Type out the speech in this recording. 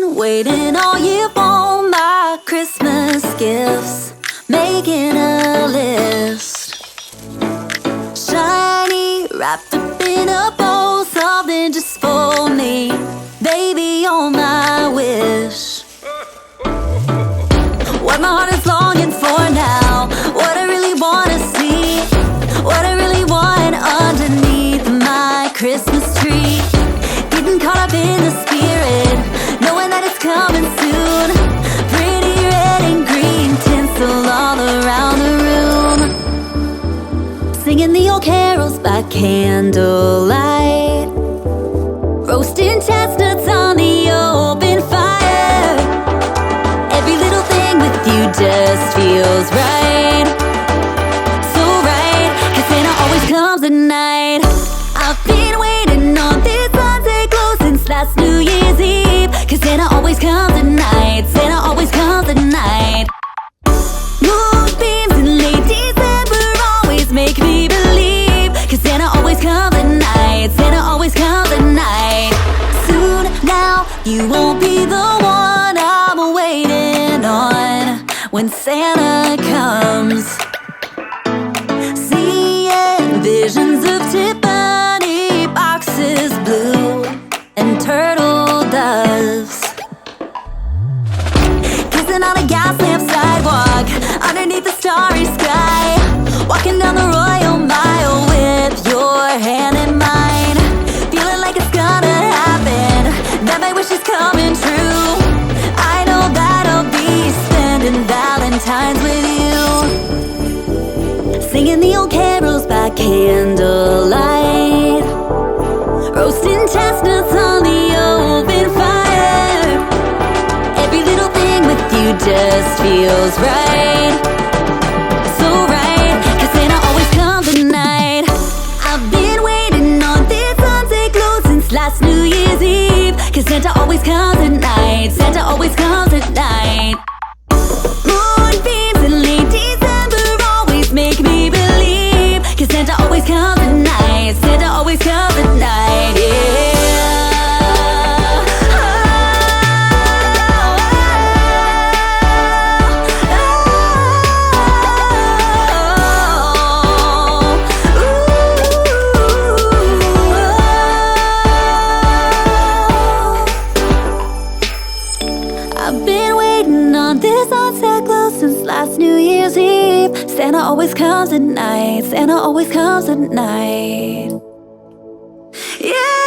been waiting all year for my Christmas gifts, making a list. Shiny, wrapped up in a bow, something just for me. Baby, you're my wish. What my heart is longing for now, what I really wanna see, what I really want underneath my Christmas tree. Getting caught up in the spirit, knowing that it's coming soon. Pretty red and green tinsel all around the room. Singing the old carols by candlelight, roasting chestnuts on the open fire. Every little thing with you just feels right, so right, 'cause Santa always comes at night. I've been waiting on this Sunday glow since last New Year's Eve, 'cause Santa always comes at night, Santa always comes at night. Moonbeams in late December always make me believe, 'cause Santa always comes at night, Santa always comes at night. Soon now, you won't be the one I'm waiting on when Santa comes. Seeing visions of Tiffany boxes, blue and turtle doves, kissing on a gas lamp sidewalk underneath the starry sky, walking down the Royal Mile with your hand in mine, feeling like it's gonna happen, that my wish is coming true. I know that I'll be spending Valentine's with you, singing the old carols by candlelight, roasting chestnuts on the open fire. Every little thing with you just feels right, so right, 'cause Santa always comes at night. I've been waiting on this Sunday glow since last New Year's Eve, 'cause Santa always comes at night, Santa always comes at night. Moonbeams in late December always make me believe, 'cause Santa always comes at night, Santa always comes at night, yeah. I've been waiting on this sunset glow since last New Year's Eve. Santa always comes at night, Santa always comes at night, yeah.